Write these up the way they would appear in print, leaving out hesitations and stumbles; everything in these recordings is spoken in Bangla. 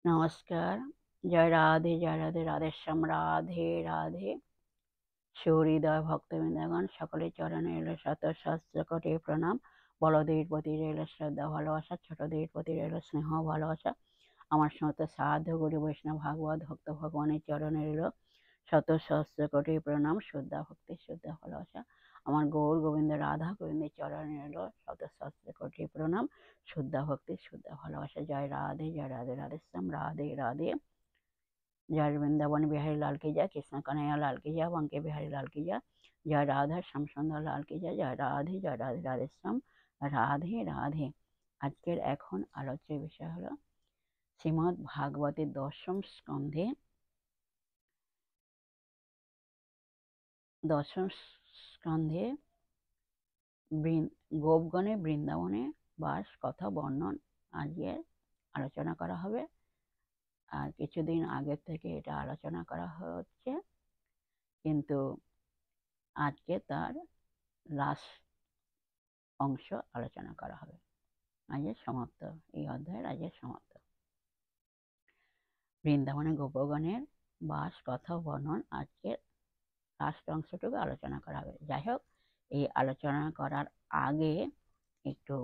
নমস্কার। জয় রাধে, জয় রাধে, রাধেশ্যাম রাধে রাধে। সুহৃদয় ভক্তবৃন্দগণ, সকলের চরণে এলো শত সহস্র কোটি প্রণাম। বড়দের প্রতি রইল শ্রদ্ধা ভালোবাসা, ছোটদের প্রতি রইল স্নেহ ভালোবাসা। আমার সমস্ত সাধু গুরু বৈষ্ণব ভাগবত ভক্ত ভগবানের চরণে রইল শত সহস্র কোটি প্রণাম, শ্রদ্ধা ভক্তি, শ্রদ্ধা ভালোবাসা। আমার গৌর গোবিন্দ রাধা গোবিন্দের চরণে রইল শত সহস্র কোটি প্রণাম, শ্রদ্ধা ভক্তি, শ্রদ্ধা ভালোবাসা। জয় রাধে, জয় রাধে, রাধেশ্যাম রাধে রাধে। जय वृंदावन बिहारी लाल की जय, कृष्ण कन्हैया लाल की जय, बंके बिहारी लाल की जय, जय राधा श्याम सुंदर लाल की जय, जय राधे, जय राधे, राधेश्याम राधे राधे। আজকের এখন আলোচ্য বিষয় হলো শ্রীমদ্ ভাগবতের দশম স্কন্ধে গোপগণের বৃন্দাবনে বাস কথা বর্ণন আজকে আলোচনা করা হবে। আর কিছুদিন আগের থেকে এটা আলোচনা করা হচ্ছে, কিন্তু আজকে তার লাস্ট অংশ আলোচনা করা হবে। আজের সমাপ্ত, এই অধ্যায়ের আজের সমাপ্ত। বৃন্দাবনে গোপগণের বাস কথা বর্ণন আজকের লাস্ট অংশটুকু আলোচনা করা হবে। যাই হোক, এই আলোচনা করার আগে একটু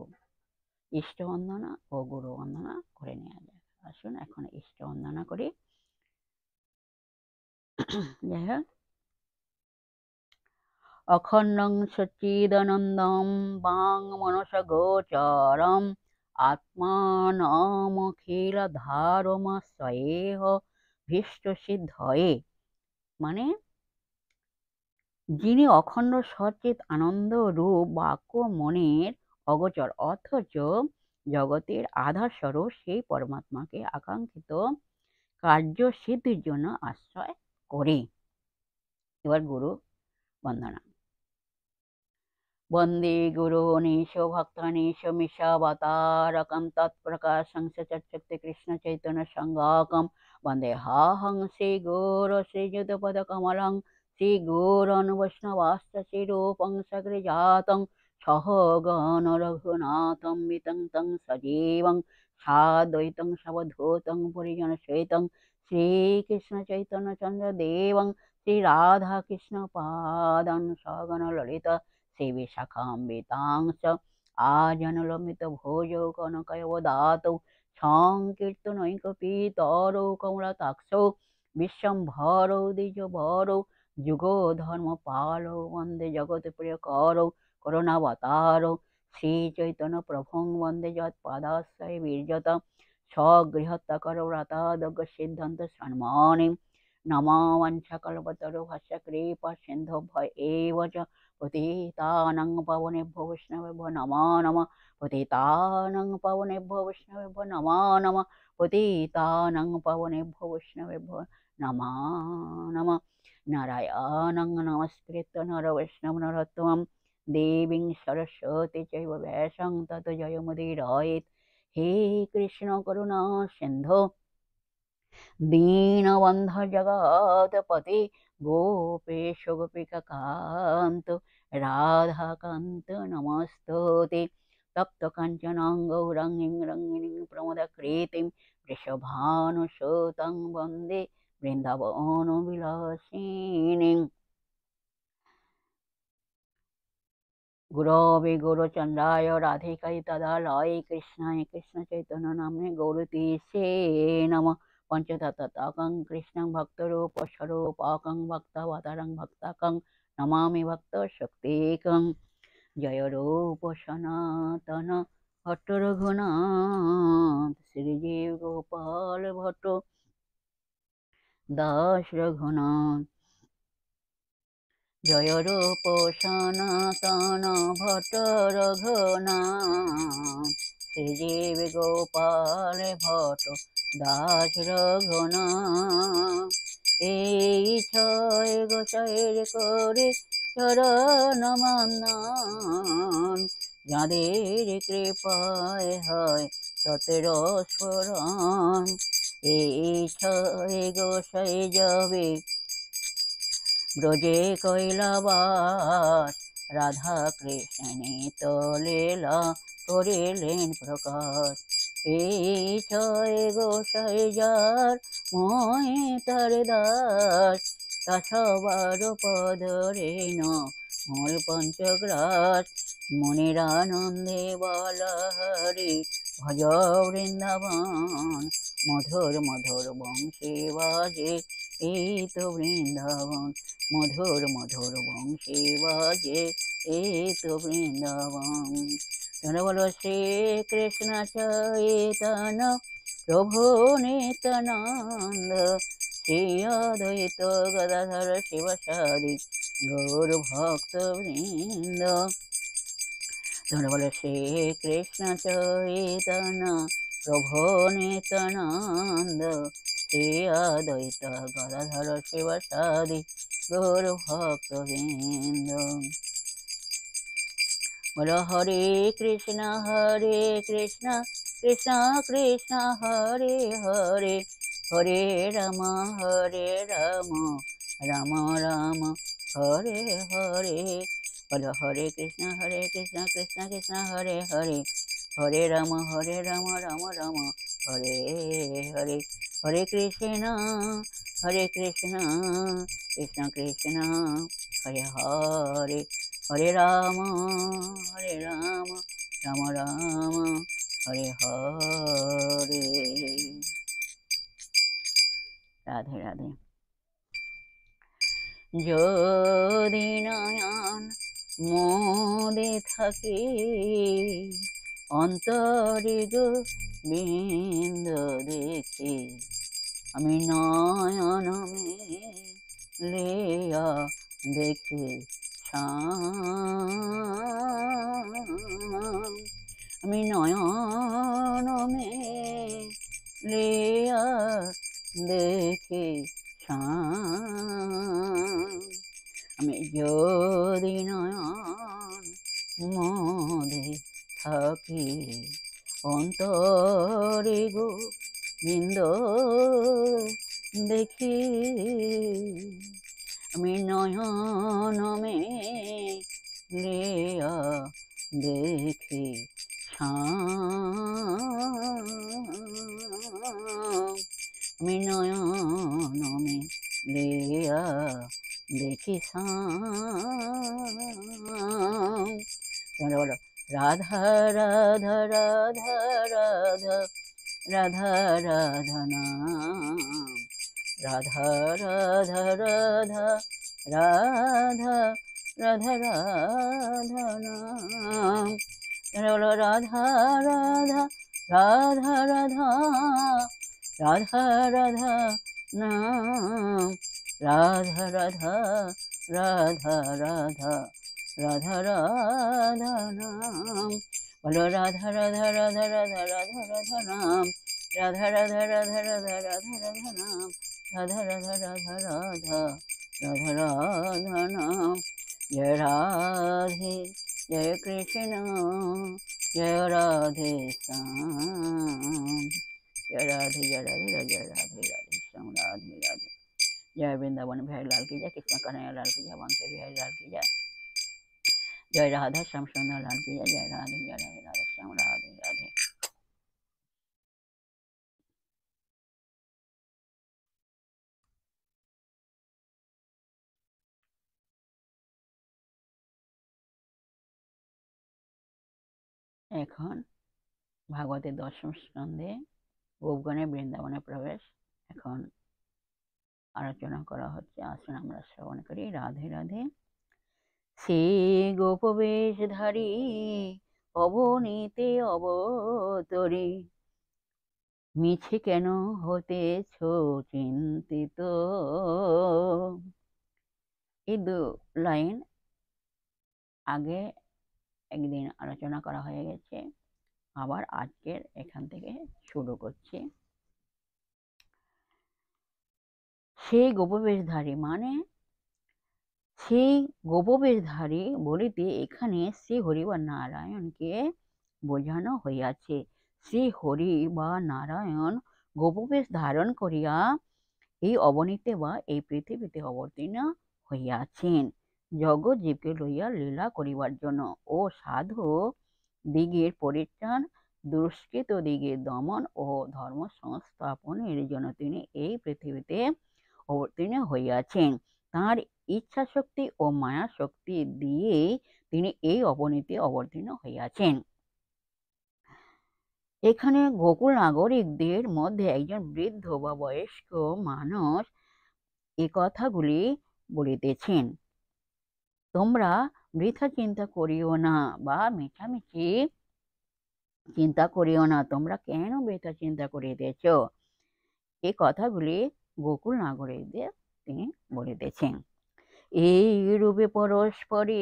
ইষ্ট বন্দনা ও গুরু বন্দনা করে নেওয়া যায়। আসুন এখন ইষ্ট বন্দনা করি। যাই হোক, অখণ্ডং সচ্চিদানন্দম বাং মনস গোচরম আত্মানমখিলধারমাশ্রয়েহ ভীষ্ট সিদ্ধয়ে। মানে যিনি অখণ্ড সচ্চিত আনন্দ রূপ বাক্য মনের অগোচর অথচ জগতের আধার স্বরূপ সেই পরমাত্মাকে আকাঙ্ক্ষিত কার্য সিদ্ধির জন্য আশ্রয় করে। এবার গুরু বন্দনা। वंदे गुरुनीशो भक्तानीशो मिशावतारकं तत्प्रकाशं सच्चित् कृष्ण चैतन्य संगाकं वन्देहाहं श्रीगुरो श्रीयुतपदकमलं श्रीगुरोन् वैष्णवाश्च श्रीरूपं सगृजातं सहगण रघुनाथं वितं तं सजीवं साद्वैतं सवधूतं परिजनसहितं श्रीकृष्ण चैतन्य चन्द्रदेवं श्रीराधाकृष्णपादान् सगण ललिता सेविशाखाम्बितांश आजनलमित भोजौ कनकयवदातौ संकीर्तनैकपीतरौ कमलताक्षौ विश्वम्भरौ द्विजभरौ जुगो धर्मपालौ वन्दे जगत्प्रियकरौ करुणावतारौ श्रीचैतन्यप्रभुं वन्दे यत्पादाश्रय विरजत स्वगृहत्याकरौ व्रतादग्गसिद्धान्तसन्मानिं नमावंशकल्पतरुभस्य कृपासिन्धुभ्य एव च पतितानां पावनेभ्यो वैष्णवेभ्यो नमो नमः। पतितानां पावनेभ्यो वैष्णवेभ्यो नमो नमः। पतितानां पावनेभ्यो वैष्णवेभ्यो नमो नमः। नारायणं नमस्कृत्य नर वैष्णव नरोत्तमं देवीं सरस्वती चैव व्यासं ततो जयमुदीरयेत्। हे कृष्ण करुणा सिन्धो दीनबन्धु जगत्पते गोपेश गोपिकान्त राधाकान्त नमस्तुते। तप्त काञ्चनं गौराङ्गीं रङ्गिणीं प्रमोदकृतिं वृषभानुसुतं वन्दे बृन्दावनविलासिनीं। गुरवे गौरचन्द्राय राधिकाय तदालये कृष्णाय कृष्णचैतन्यनाम्ने गौरतीर्थे नमः। पंचतत्त्वात्मकं कृष्णं भक्तरूपस्वरूपकं भक्तावतारं भक्ताकं नमामि भक्तशक्तिकं। जय रूप सनातन भट्ट रघुनाथ श्रीजीव गोपाल भट्ट दास रघुनाथ। जय रूप सनातन भट्ट रघुनाथ श्रीजीव गोपाल भट्ट दास रघुनाथ। এই ছয় গোসাইর করে চরণ বন্দন যাদের কৃপায় হয় ততের স্মরণ। এই ছয় গোসাই যাবে ব্রজে কৈলাবাস রাধা কৃষ্ণে তো লীলা করিলেন প্রকাশ। এই ছয় গোসাই যার ময় তার দাস, তা সবার পদরেণ মোর পঞ্চগ্রাস। মনের আনন্দে বলা হরি ভজ বৃন্দাবন, মধুর মধুর বংশী বাজে এই তো বৃন্দাবন, মধুর মধুর বংশী বাজে এই তো বৃন্দাবন। তোমরা বলো শ্রী কৃষ্ণ চৈতন্য প্রভু নিত্যানন্দ, শ্রী অদ্বৈত গদাধর শিবসাদি গৌর ভক্ত বৃন্দ। তোমরা বলো শ্রী কৃষ্ণ চৈতন্য প্রভু নিত্যানন্দ, শ্রী অদ্বৈত গদাধর শিবসাদি গৌর ভক্ত বৃন্দ। বলো হরে কৃষ্ণ কৃষ্ণ কৃষ্ণ হরে হরে, হরে রাম রাম রাম হরে হরে। বলো হরে কৃষ্ণ কৃষ্ণ কৃষ্ণ হরে হরে, হরে রাম রাম রাম হরে হরে। হরে কৃষ্ণ কৃষ্ণ কৃষ্ণ হরে হরে, হরে রাম রাম রাম হরে হরে। রাধে রাধে। যদি নয়ন মোদে থাকে অন্তরে গোবিন্দ দেখে, আমি নয়ন মেলিয়া দেখে আমি নয়ন মেলিয়া দেখে আমি যদি নয়ন মধ্যে থাকি অন্তরে গোবিন্দ দেখি, আমি নয়ন মেলিয়া দেখি আমি নয়ন মেলিয়া দেখি। তোমরা বলো রাধা রাধা রাধা রাধা রাধা রাধা নাম, রাধা রাধা রাধা রাধা রাধা রাধা নাম। তোমরা বলো রাধা রাধা রাধা রাধা রাধা রাধা নাম, রাধা রাধা রাধা রাধা রাধা রাধা নাম। বলো রাধা রাধা রাধা রাধা রাধা রাধা নাম, রাধা রাধা রাধা রাধা রাধা রাধা নাম, রাধা রাধা রাধা রাধা রাধা রাধা নাম। জয় রাধে জয় কৃষ্ণ জয় রাধে শ্যাম, जय राधे जय राधे जय राधे राधे श्याम राधे राधे। जय वृंदावन बिहारी लाल की जय, कृष्ण कन्हैया लाल की जय, बांके बिहारी लाल की जय। जय राधा श्याम सुंदर लाल की जय, जय राधे राधे श्याम राधे राधे। এখন ভাগবতের দশম স্কন্ধে গোপগণের বৃন্দাবনে প্রবেশ এখন আলোচনা করা হচ্ছে। আসুন আমরা শ্রবণ করি। রাধে রাধে। সে গোপবেশধারী অবনীতে অবতরী, মিছে কেন হতেছ চিন্তিত। এই দু লাইন আগে একদিন আলোচনা করা হয়ে গেছে, আবার আজকের এখান থেকে শুরু করছি। সেই গোপবেশধারী মানে সেই গোপবেশধারী বলিতে এখানে শ্রী হরি বা নারায়ণকে বোঝানো হইয়াছে। শ্রী হরি বা নারায়ণ গোপবেশ ধারণ করিয়া এই অবনীতে বা এই পৃথিবীতে অবতীর্ণ হইয়াছেন জগৎ জীবকে লইয়া লীলা করিবার জন্য ও সাধু দিগের পরিত্রাণ দুষ্কৃতদিগের দমন ও ধর্ম সংস্থাপনের জন্য তিনি এই পৃথিবীতে অবতীর্ণ হইয়াছেন। তাঁর ইচ্ছাশক্তি ও মায়াশক্তি দিয়েই তিনি এই অবনীতে অবতীর্ণ হইয়াছেন। এখানে গোকুল নাগরিকদের মধ্যে একজন বৃদ্ধ বা বয়স্ক মানুষ এ কথাগুলি বলিতেছেন, তোমরা বৃথা চিন্তা করিও না বা মিছামিছি চিন্তা করিও না, তোমরা কেন বৃথা চিন্তা করিতেছ? এই কথাগুলি গোকুল নাগরিকদের তিনি বলিতেছেন। এই রূপে পরস্পরে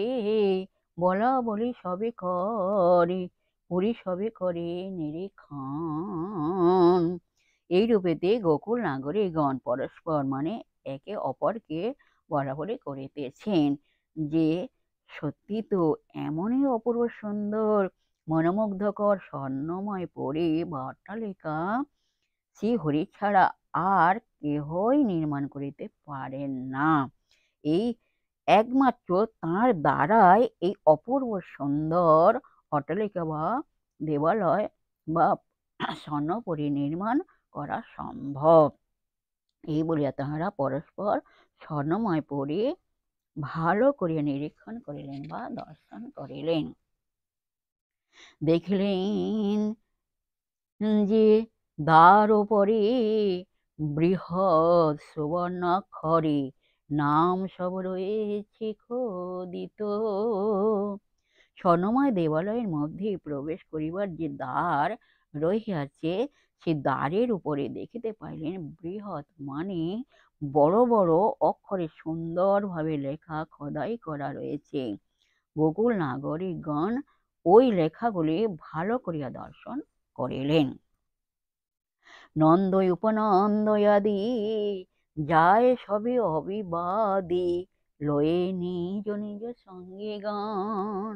বলা বলি সবে করে, পুরী সবে করে নিরীক্ষণ। এই রূপেতে গোকুল নাগরিকগণ পরস্পর মানে একে অপরকে বলা বলি করিতেছেন যে সত্যি তো এমনই অপূর্ব সুন্দর মনোমুগ্ধকর স্বর্ণময় পরী বা অট্টালিকা শ্রীহরি ছাড়া আর কেহই নির্মাণ করিতে পারেন না। এই একমাত্র তাঁর দ্বারাই এই অপূর্ব সুন্দর অট্টালিকা বা দেবালয় বা স্বর্ণপুরী নির্মাণ করা সম্ভব। এই বলিয়া তাহারা পরস্পর স্বর্ণময় পরী ভালো করিয়া নিরীক্ষণ করিলেন বা দর্শন করিলেন। দেখিলেন যে দ্বার ওপরে বৃহৎ সুবর্ণাক্ষরে নাম সব রয়েছে খোদিত। স্বর্ণময় দেবালয়ের মধ্যে প্রবেশ করিবার যে দ্বার রহিয়াছে, সে দ্বারের উপরে দেখিতে পাইলেন বৃহৎ মানে বড় বড় অক্ষরে সুন্দরভাবে লেখা খোদাই করা রয়েছে। গোকুল নাগরিকগণ ওই লেখাগুলি ভালো করিয়া দর্শন করিলেন। নন্দ উপনন্দয়াদি যায় সবে অবিবাদী, লয়ে নিজ নিজ সঙ্গে গান।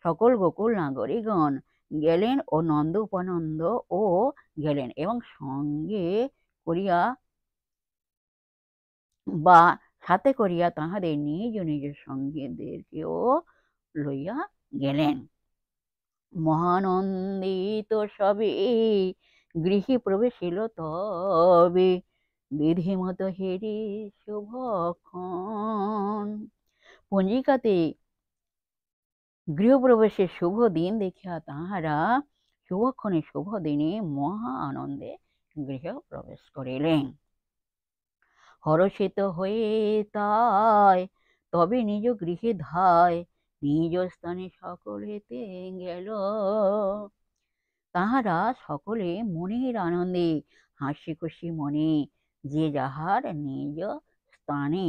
সকল গোকুল নাগরিকগণ গেলেন ও নন্দ উপনন্দ ও গেলেন এবং সঙ্গে করিয়া বা সাথে করিয়া তাহাদের নিজ নিজ সঙ্গীদেরকেও লইয়া গেলেন। মহানন্দিত সবে গৃহে প্রবেশিল তবে, বিধিমত হেরি শুভক্ষণ। পঞ্জিকাতে গৃহপ্রবেশের শুভ দিন দেখিয়া তাহারা শুভক্ষণে শুভ দিনে মহা আনন্দে গৃহে প্রবেশ করিলেন। হর্ষিত হয়ে তাই তবে নিজ গৃহে ধায়, নিজ স্থানে সকলেতে গেল। তাহারা সকলে মনের আনন্দে হাসি খুশি মনে যে যাহার নিজ স্থানে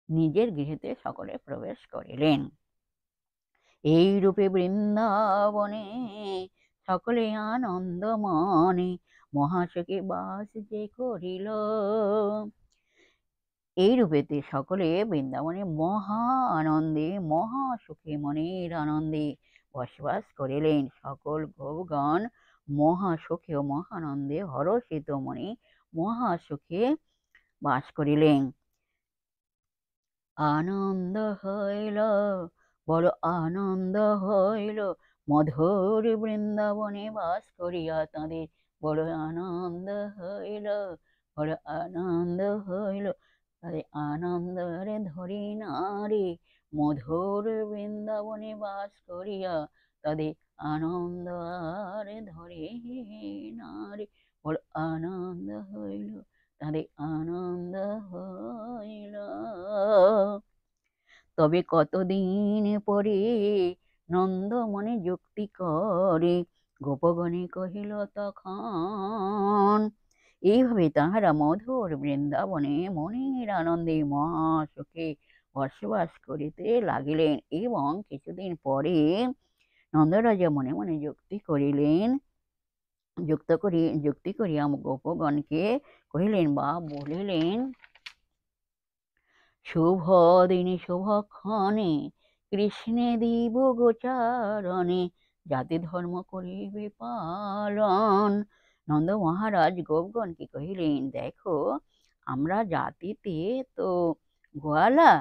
নিজের গৃহেতে সকলে প্রবেশ করিলেন। এই রূপে বৃন্দাবনে সকলে আনন্দ মনে মহাসুখে বাস যে করিল। এই রূপেতে সকলে বৃন্দাবনে মহা আনন্দে মহা সুখে মনের আনন্দে বসবাস করিলেন। সকল গোপগণ মহা সুখে ও মহানন্দে হর্ষিত মনে মহা সুখে বাস করিলেন। আনন্দ হইল, বড় আনন্দ হইল, মধুর বৃন্দাবনে বাস করিয়া তাদের বড় আনন্দ হইল, বড় আনন্দ হইল, তাদের আনন্দরে ধরি নারী মধুর বৃন্দাবনে বাস করিয়া তাদের আনন্দ আর ধরে নারী, বড় আনন্দ হইল, তাদের আনন্দ হইল। তবে কতদিন পরে নন্দ মনে যুক্তি করে গোপগণে কহিল তখন। এইভাবে তাহারা মধুর বৃন্দাবনে মনের আনন্দে মহাসুখে বসবাস করিতে লাগিলেন। এবং কিছুদিন পরে নন্দরাজা মনে মনে যুক্তি করিয়া গোপগণকে কহিলেন বা বলিলেন, শুভ দিনে শুভক্ষণে কৃষ্ণে দিব গোচারণে জাতি ধর্ম করিবে পালন। নন্দ মহারাজ গোপগণকে কহিলেন, দেখো আমরা জাতিতে তো গোয়ালা,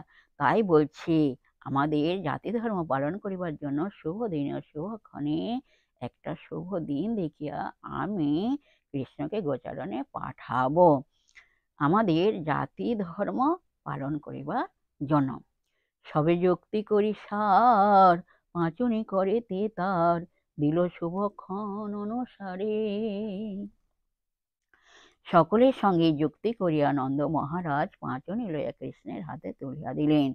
তাই বলছি আমাদের জাতি ধর্ম পালন করিবার জন্য শুভ দিনে শুভক্ষণে একটা শুভ দিন দেখিয়া আমি কৃষ্ণকে গোচারণে পাঠাবো আমাদের জাতি ধর্ম পালন করিবার জন্য। সবে যুক্তি করি সার, পাঁচুনি করে তে তার, দিল শুভক্ষণ অনুসারে। সকলের সঙ্গে যুক্তি করিয়া নন্দ মহারাজ পাঁচুনি লইয়া কৃষ্ণের হাতে তুলিয়া দিলেন।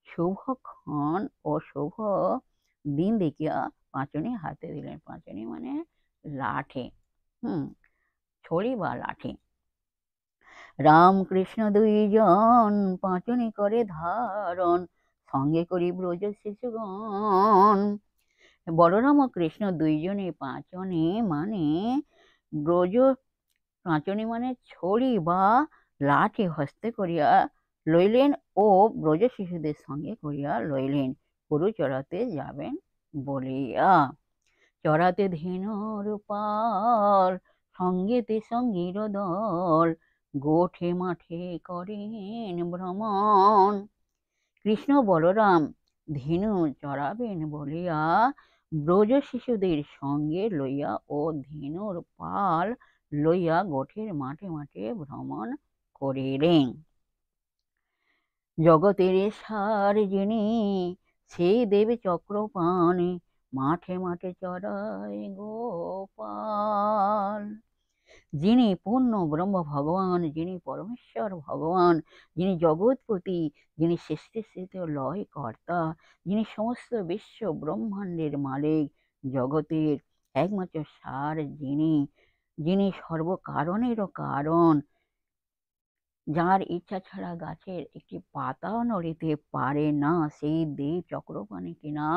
শুভক্ষণ ও শুভ দিন দেখিয়া পাঁচুনি হাতে দিলেন। পাঁচুনি মানে লাঠি, ছড়ি বা লাঠি। রামকৃষ্ণ দুইজন পাঁচুনি করে ধারণ, সঙ্গে করি ব্রজ শিশুগণ। বলরাম ও কৃষ্ণ দুইজনে পাঁচুনি মানে ব্রজ, পাঁচুনি মানে ছড়ি বা লাঠি হস্তে করিয়া লইলেন ও ব্রজ শিশুদের সঙ্গে করিয়া লইলেন গরু চড়াতে যাবেন বলিয়া। চড়াতে ধেনুর পাল, সঙ্গেতে সঙ্গীর দল, গোঠে মাঠে করেন ভ্রমণ। কৃষ্ণ বলরাম ধেনু চড়াবেন বলিয়া ব্রজ শিশুদের সঙ্গে লইয়া ও ধেনুর পাল লইয়া গোঠের মাঠে মাঠে ভ্রমণ করিলেন। জগতের সার যিনি, সেই দেব চক্রপাণ, মাঠে মাঠে চড়ায় গোপাল। যিনি পূর্ণ ব্রহ্ম ভগবান, যিনি পরমেশ্বর ভগবান, যিনি জগৎপতি, যিনি সৃষ্টি স্থিতি লয় কর্তা, যিনি সমস্ত বিশ্ব ব্রহ্মাণ্ডের মালিক, জগতের একমাত্র সার যিনি, যিনি সর্বকারণেরও কারণ, যার ইচ্ছা ছাড়া গাছের একটি পাতাও নড়িতে পারে না, সেই দেব চক্রপাণি কিনা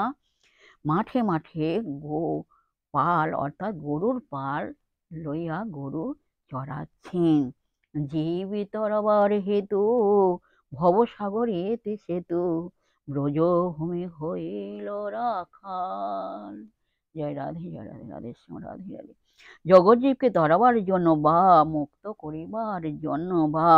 মাঠে মাঠে পাল অর্থাৎ গরুর পাল লইয়া গরু চড়াচ্ছেন। জীবী তরবার হেতু ভবসাগরে এতে সেতু, ব্রজভূমি হইল রাখাল। জয় রাধে জয় রাধে, রাধে শ্যাম রাধে রাধে। জগৎজীবকে তরাবার জন্য বা মুক্ত করিবার জন্য বা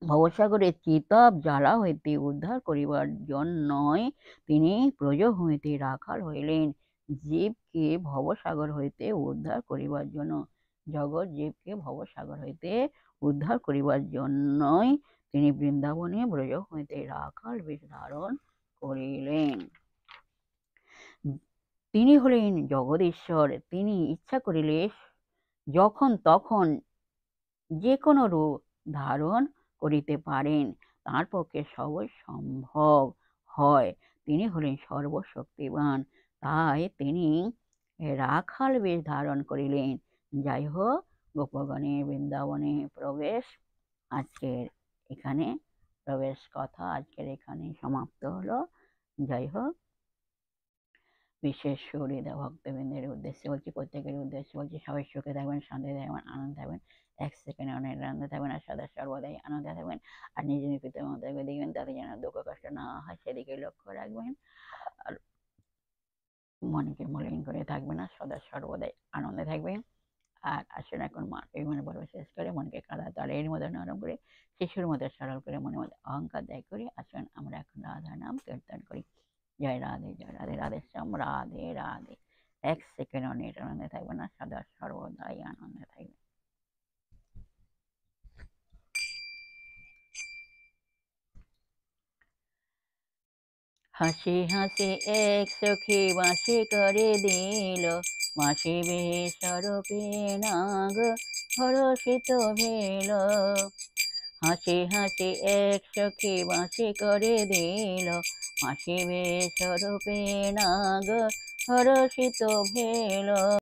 ভবসাগরের চিতাব জ্বালা হইতে উদ্ধার করিবার জন্যই তিনি ব্রজভূমিতে রাখাল হইলেন। জীবকে ভবসাগর হইতে উদ্ধার করিবার জন্য, জগৎ জীবকে ভবসাগর হইতে উদ্ধার করিবার জন্যই তিনি বৃন্দাবনে ব্রজভূমিতে রাখাল বেশ ধারণ করিলেন। তিনি হলেন জগদীশ্বর। তিনি ইচ্ছা করিলে যখন তখন যে কোনো রূপ ধারণ করিতে পারেন, তার পক্ষে সবই সম্ভব হয়। তিনি হলেন সর্বশক্তিমান, তাই তিনি রাখাল বেশ ধারণ করিলেন। যাই হোক, গোপগণের বৃন্দাবনে প্রবেশ আজকের এখানে প্রবেশ কথা আজকের এখানে সমাপ্ত হলো। যাই হোক, বিশেষ হৃদয় ভক্তবৃন্দের উদ্দেশ্যে বলছি, প্রত্যেকের উদ্দেশ্যে বলছি, সবাই সুখে থাকবেন, শান্তিতে থাকবেন, আনন্দে থাকবেন, এক সেকেন্ডে অনেক আনন্দে থাকবেন, আর সদা সর্বদাই আনন্দে থাকবেন। আর নিজের পিতার মাতাকে দেখবেন, তাতে যেন দুঃখ কষ্ট না হয় সেদিকে লক্ষ্য রাখবেন। আর মনকে মলিন করে থাকবেন না, সদা সর্বদাই আনন্দে থাকবেন। আর আসুন এখন মনে পর্ব শেষ করে মনকে কাদা তালের মতো নরম করে, শিশুর মতো সরল করে, মনের মধ্যে অহংকার ত্যাগ করে আসুন আমরা এখন রাধা নাম কীর্তন করি। জয় রাধে জয় রাধে, রাধে শ্যাম রাধে রাধে। এক সেকেন্ড অনেক আনন্দে থাকবেন না, সদা সর্বদাই আনন্দে থাকবেন। হাসি হাসি এক সখী বাঁশি করে দিল, বাঁশি বেসরপে নাগ হরষিত ভেল। হাসি হাসি এক সখী বাঁশি করে দিল, বাঁশি বেসরপে নাগ হরষিত ভেল।